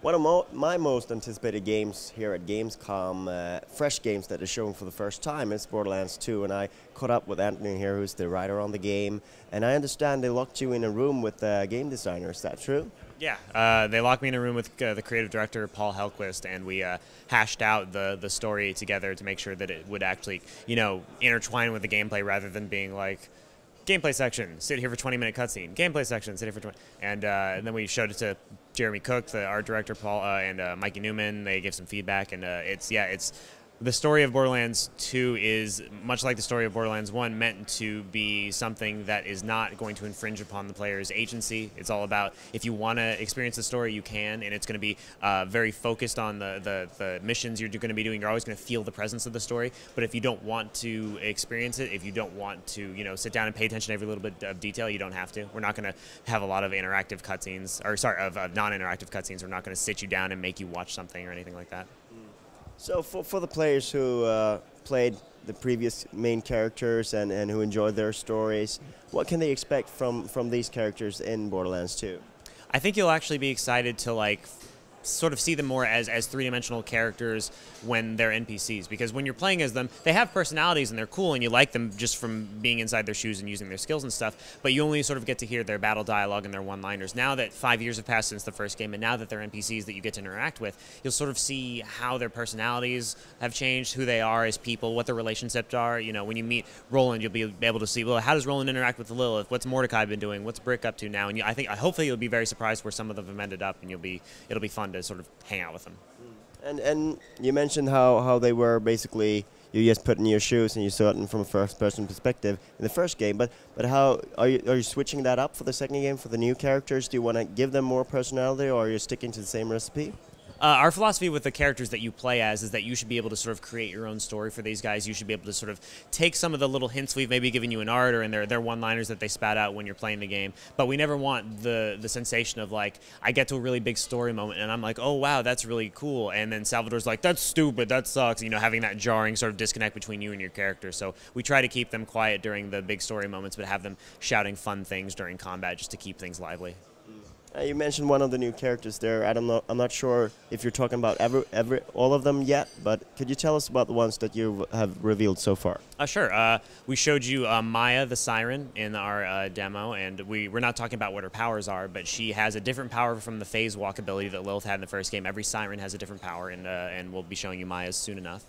One of my most anticipated games here at Gamescom, fresh games that are showing for the first time, is Borderlands 2, and I caught up with Anthony here, who's the writer on the game, and I understand they locked you in a room with the game designer. Is that true? Yeah, they locked me in a room with the creative director, Paul Helquist, and we hashed out the story together to make sure that it would actually, intertwine with the gameplay rather than being like, gameplay section, sit here for 20-minute cutscene. Gameplay section, sit here for 20. And then we showed it to Jeremy Cook, the art director, Paul, and Mikey Newman. They gave some feedback, and it's the story of Borderlands 2 is much like the story of Borderlands 1, meant to be something that is not going to infringe upon the player's agency. It's all about, if you want to experience the story, you can, and it's going to be very focused on the missions you're going to be doing. You're always going to feel the presence of the story, but if you don't want to experience it, if you don't want to, sit down and pay attention to every little bit of detail, you don't have to. We're not going to have a lot of interactive cutscenes, or sorry, of non-interactive cutscenes. We're not going to sit you down and make you watch something or anything like that. So for the players who played the previous main characters and who enjoyed their stories, what can they expect from these characters in Borderlands 2? I think you'll actually be excited to sort of see them more as three-dimensional characters when they're NPCs, because when you're playing as them, they have personalities and they're cool and you like them just from being inside their shoes and using their skills and stuff, but you only sort of get to hear their battle dialogue and their one-liners. Now that 5 years have passed since the first game, and now that they're NPCs that you get to interact with, you'll sort of see how their personalities have changed, who they are as people, what their relationships are. When you meet Roland, you'll be able to see, well, how does Roland interact with Lilith? What's Mordecai been doing? What's Brick up to now? And hopefully you'll be very surprised where some of them have ended up, and it'll be fun to sort of hang out with them. And you mentioned how they were basically, you just put in your shoes and you saw it from a first-person perspective in the first game. But how are you switching that up for the second game for the new characters? Do you want to give them more personality, or are you sticking to the same recipe? Our philosophy with the characters that you play as is that you should be able to sort of create your own story for these guys. You should be able to sort of take some of the little hints we've maybe given you in art or in their one-liners that they spat out when you're playing the game. But we never want the sensation of I get to a really big story moment and I'm like, oh wow, that's really cool. And then Salvador's like, that's stupid, that sucks. Having that jarring sort of disconnect between you and your character. So we try to keep them quiet during the big story moments, but have them shouting fun things during combat just to keep things lively. You mentioned one of the new characters there. I'm not sure if you're talking about all of them yet, but could you tell us about the ones that you have revealed so far? Sure. We showed you Maya the Siren in our demo, and we're not talking about what her powers are, but she has a different power from the phase walk ability that Lilith had in the first game. Every Siren has a different power, and we'll be showing you Maya's soon enough.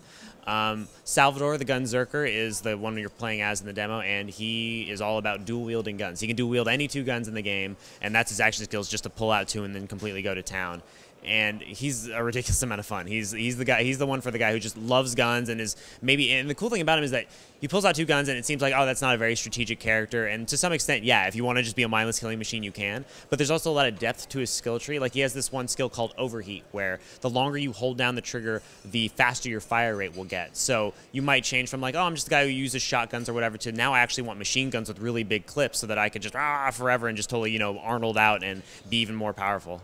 Salvador, the Gunzerker, is the one you're playing as in the demo, and he is all about dual-wielding guns. He can dual-wield any two guns in the game, and that's his action skills, just to pull out two and then completely go to town. And he's a ridiculous amount of fun. He's the guy. He's the one for the guy who just loves guns and is maybe. And the cool thing about him is that he pulls out two guns, and it seems like, oh, that's not a very strategic character. And to some extent, yeah, if you want to just be a mindless killing machine, you can. But there's also a lot of depth to his skill tree. Like, he has this one skill called Overheat, where the longer you hold down the trigger, the faster your fire rate will get. So you might change from oh, I'm just the guy who uses shotguns or whatever, to now I actually want machine guns with really big clips so that I could just forever and just totally Arnold out and be even more powerful.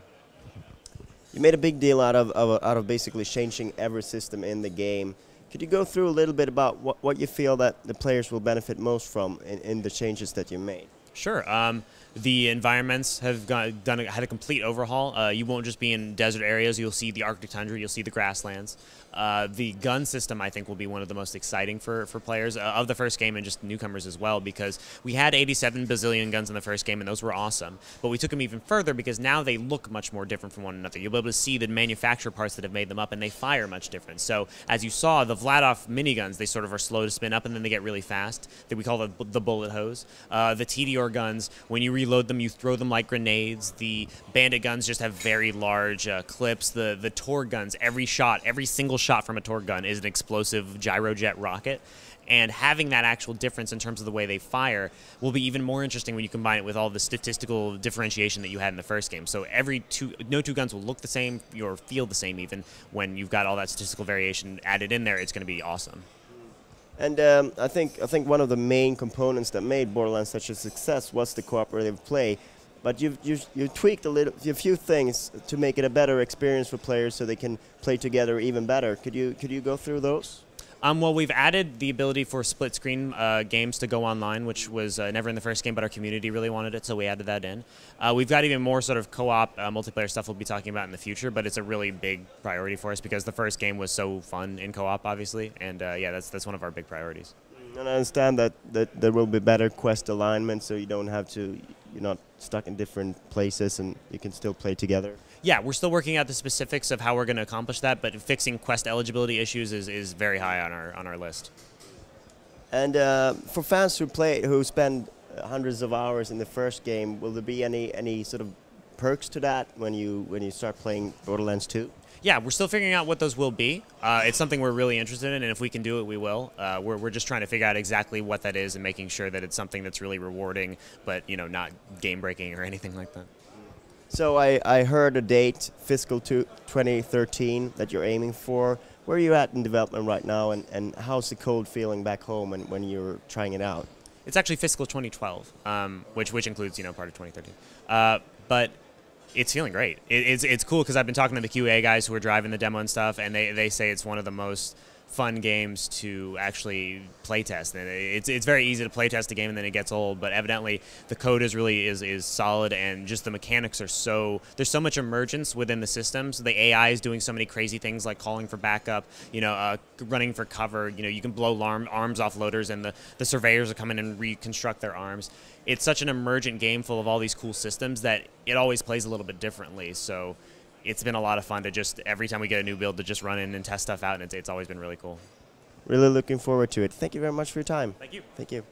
You made a big deal out of basically changing every system in the game. Could you go through a little bit about what you feel that the players will benefit most from in the changes that you made? Sure. The environments have had a complete overhaul. You won't just be in desert areas. You'll see the Arctic tundra. You'll see the grasslands. The gun system, I think, will be one of the most exciting for players of the first game and just newcomers as well, because we had 87 bazillion guns in the first game, and those were awesome. But we took them even further because now they look much more different from one another. You'll be able to see the manufacturer parts that have made them up, and they fire much different. So as you saw, the Vladoff miniguns, they sort of are slow to spin up, and then they get really fast. That we call the bullet hose. The TDR guns, when you reload them, you throw them like grenades. The bandit guns just have very large clips. The Torg guns, every single shot from a Torg gun is an explosive gyrojet rocket. And having that actual difference in terms of the way they fire will be even more interesting when you combine it with all the statistical differentiation that you had in the first game. So no two guns will look the same or feel the same even when you've got all that statistical variation added in there. It's going to be awesome. And I think one of the main components that made Borderlands such a success was the cooperative play. But you tweaked a few things to make it a better experience for players so they can play together even better. Could you go through those? Well, we've added the ability for split-screen games to go online, which was never in the first game, but our community really wanted it, so we added that in. We've got even more sort of co-op multiplayer stuff we'll be talking about in the future, but it's a really big priority for us because the first game was so fun in co-op, obviously, and yeah, that's one of our big priorities. And I understand that there will be better quest alignment, so you don't have to, you're not stuck in different places, and you can still play together. Yeah, we're still working out the specifics of how we're going to accomplish that, but fixing quest eligibility issues is very high on our list. And for fans who spend hundreds of hours in the first game, will there be any sort of perks to that when you start playing Borderlands 2? Yeah, we're still figuring out what those will be. It's something we're really interested in, and if we can do it, we will. We're just trying to figure out exactly what that is and making sure that it's something that's really rewarding, but not game-breaking or anything like that. So I heard a date, fiscal 2013, that you're aiming for. Where are you at in development right now, and how's the code feeling back home and when you're trying it out? It's actually fiscal 2012, which includes part of 2013. But it's feeling great. It's cool because I've been talking to the QA guys who are driving the demo and stuff, and they say it's one of the most fun games to actually playtest. And it's very easy to playtest a game and then it gets old, but evidently the code is solid, and just the mechanics are there's so much emergence within the systems. The AI is doing so many crazy things like calling for backup, running for cover. You can blow arms off loaders, and the surveyors are coming and reconstruct their arms. It's such an emergent game full of all these cool systems that it always plays a little bit differently. So it's been a lot of fun to just, every time we get a new build, to just run in and test stuff out, and it's always been really cool. Really looking forward to it. Thank you very much for your time. Thank you. Thank you.